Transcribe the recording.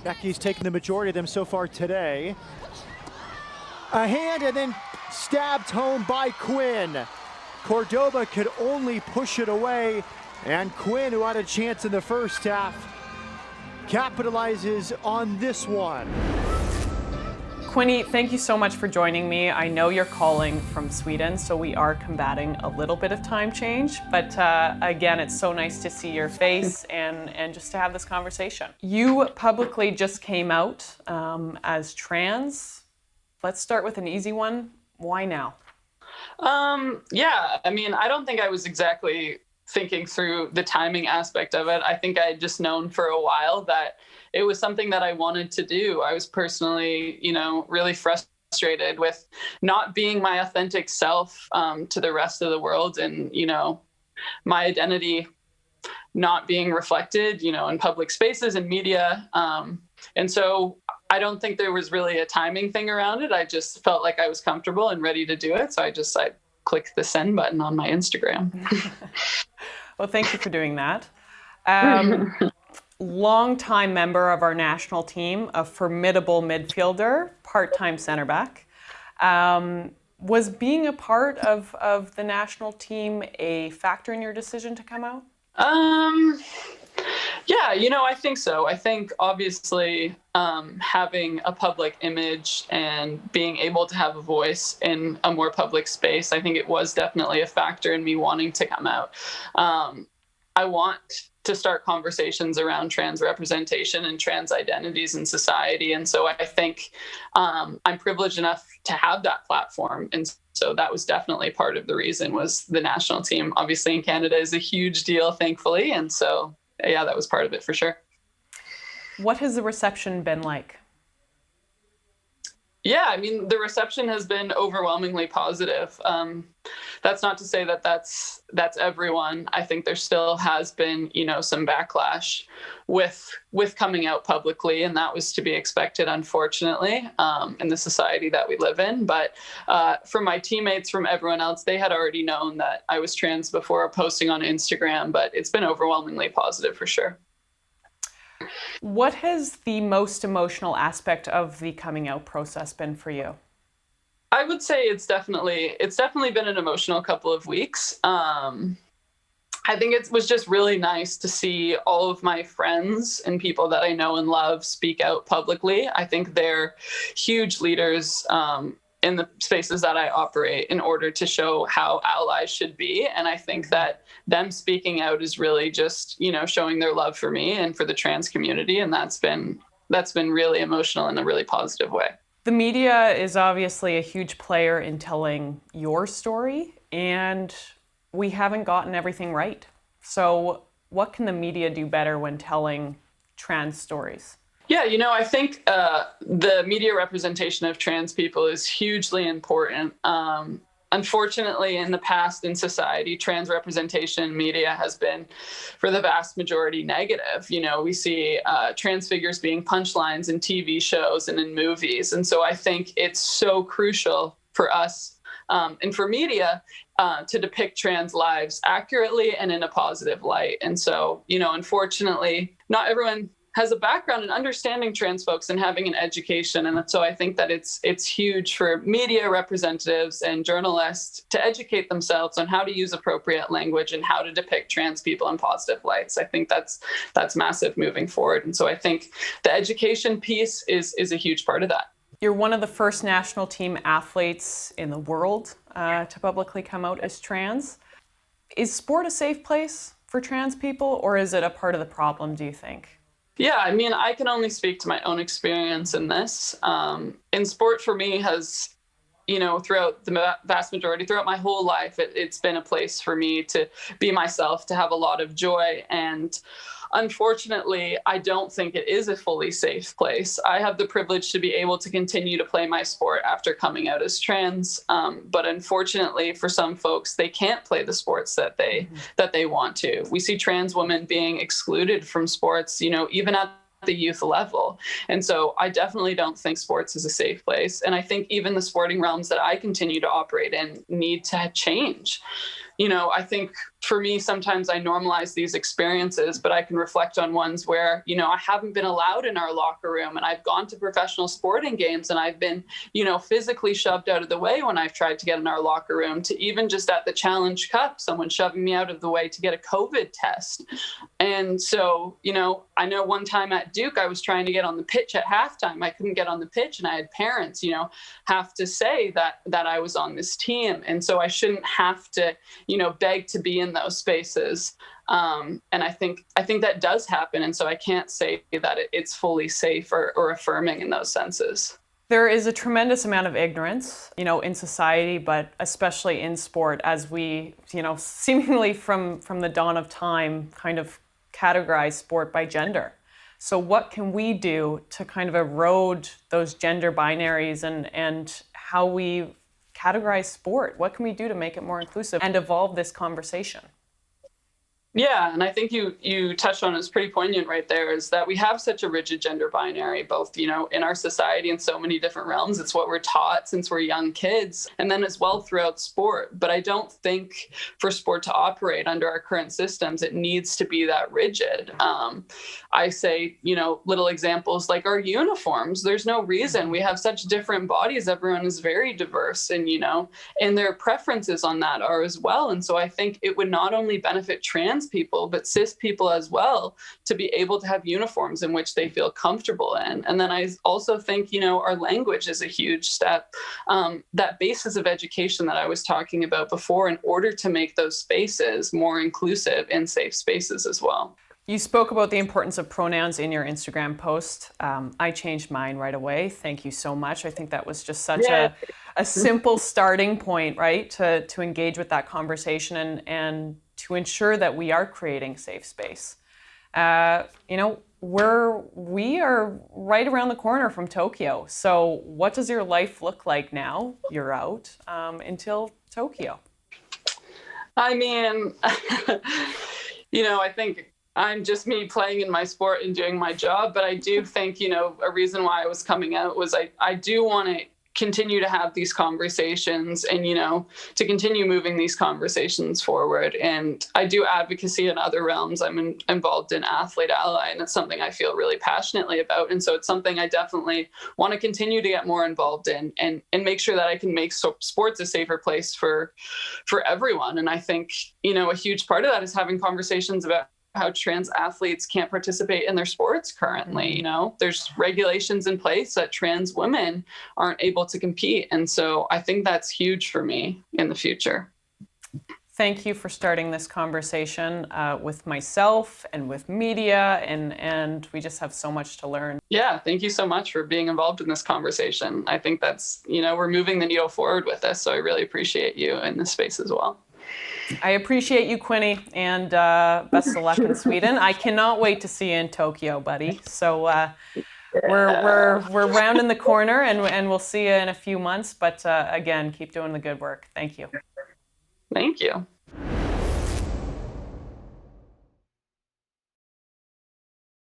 Becky's taken the majority of them so far today. A hand and then stabbed home by Quinn. Cordoba could only push it away, and Quinn, who had a chance in the first half, capitalizes on this one. Quinny, thank you so much for joining me. I know you're calling from Sweden, so we are combating a little bit of time change, but again, it's so nice to see your face and just to have this conversation. You publicly just came out as trans. Let's start with an easy one. Why now? Yeah, I mean, I don't think I was exactly thinking through the timing aspect of it. I think I had just known for a while that it was something that I wanted to do. I was personally, really frustrated with not being my authentic self to the rest of the world, and, my identity not being reflected, in public spaces and media. And so I don't think there was really a timing thing around it. I just felt like I was comfortable and ready to do it. So I clicked the send button on my Instagram. Well, thank you for doing that. Longtime member of our national team, a formidable midfielder, part-time center back. Was being a part of the national team a factor in your decision to come out? Yeah, I think so. I think obviously having a public image and being able to have a voice in a more public space, I think it was definitely a factor in me wanting to come out. I want to start conversations around trans representation and trans identities in society. And so I think I'm privileged enough to have that platform. And so that was definitely part of the reason. Was the national team, obviously in Canada, is a huge deal, thankfully. And so, yeah, that was part of it for sure. What has the reception been like? Yeah, I mean, the reception has been overwhelmingly positive. That's not to say that that's everyone. I think there still has been, some backlash with coming out publicly, and that was to be expected, unfortunately, in the society that we live in. But from my teammates, from everyone else, they had already known that I was trans before posting on Instagram, but it's been overwhelmingly positive for sure. What has the most emotional aspect of the coming out process been for you? I would say it's definitely been an emotional couple of weeks. I think it was just really nice to see all of my friends and people that I know and love speak out publicly. I think they're huge leaders in the spaces that I operate in order to show how allies should be. And I think that them speaking out is really just, showing their love for me and for the trans community. And that's been really emotional in a really positive way. The media is obviously a huge player in telling your story, and we haven't gotten everything right. So what can the media do better when telling trans stories? Yeah, I think the media representation of trans people is hugely important. Unfortunately, in the past in society, trans representation in media has been, for the vast majority, negative. We see trans figures being punchlines in TV shows and in movies. And so I think it's so crucial for us and for media to depict trans lives accurately and in a positive light. And so, unfortunately, not everyone has a background in understanding trans folks and having an education. And so I think that it's huge for media representatives and journalists to educate themselves on how to use appropriate language and how to depict trans people in positive lights. I think that's massive moving forward. And so I think the education piece is a huge part of that. You're one of the first national team athletes in the world to publicly come out as trans. Is sport a safe place for trans people, or is it a part of the problem, do you think? Yeah, I mean, I can only speak to my own experience in this. In sport for me has, throughout the vast majority, throughout my whole life, it's been a place for me to be myself, to have a lot of joy. And unfortunately, I don't think it is a fully safe place. I have the privilege to be able to continue to play my sport after coming out as trans. But unfortunately, for some folks, they can't play the sports that they want to. We see trans women being excluded from sports, even at the youth level. And so I definitely don't think sports is a safe place. And I think even the sporting realms that I continue to operate in need to change. I think for me, sometimes I normalize these experiences, but I can reflect on ones where, I haven't been allowed in our locker room, and I've gone to professional sporting games and I've been, physically shoved out of the way when I've tried to get in our locker room, to even just at the Challenge Cup, someone shoving me out of the way to get a COVID test. And so, I know one time at Duke, I was trying to get on the pitch at halftime. I couldn't get on the pitch, and I had parents, have to say that I was on this team. And so I shouldn't have to, beg to be in those spaces. And I think that does happen. And so I can't say that it's fully safe or affirming in those senses. There is a tremendous amount of ignorance, in society, but especially in sport, as we, seemingly from the dawn of time, kind of categorize sport by gender. So what can we do to kind of erode those gender binaries and how we categorize sport? What can we do to make it more inclusive and evolve this conversation? Yeah, and I think you touched on, it's pretty poignant right there, is that we have such a rigid gender binary, both, in our society in so many different realms. It's what we're taught since we're young kids, and then as well throughout sport. But I don't think for sport to operate under our current systems, it needs to be that rigid. I say, little examples like our uniforms. There's no reason. We have such different bodies. Everyone is very diverse, and, and their preferences on that are as well. And so I think it would not only benefit trans people, but cis people as well, to be able to have uniforms in which they feel comfortable in. And then I also think, our language is a huge step. That basis of education that I was talking about before, in order to make those spaces more inclusive and safe spaces as well. You spoke about the importance of pronouns in your Instagram post. I changed mine right away. Thank you so much. I think that was just such a simple starting point, right, to engage with that conversation and to ensure that we are creating safe space. We are right around the corner from Tokyo. So what does your life look like now? You're out until Tokyo. I mean, I think I'm just me playing in my sport and doing my job. But I do think, a reason why I was coming out was I do want to continue to have these conversations and, to continue moving these conversations forward. And I do advocacy in other realms. I'm involved in Athlete Ally, and it's something I feel really passionately about. And so it's something I definitely want to continue to get more involved in and make sure that I can make sports a safer place for everyone. And I think, a huge part of that is having conversations about how trans athletes can't participate in their sports currently. There's regulations in place that trans women aren't able to compete. And so I think that's huge for me in the future. Thank you for starting this conversation with myself and with media, and we just have so much to learn. Yeah, thank you so much for being involved in this conversation. I think that's, we're moving the needle forward with this, so I really appreciate you in this space as well. I appreciate you, Quinny, and best of luck in Sweden. I cannot wait to see you in Tokyo, buddy. So we're rounding the corner, and we'll see you in a few months. But again, keep doing the good work. Thank you. Thank you.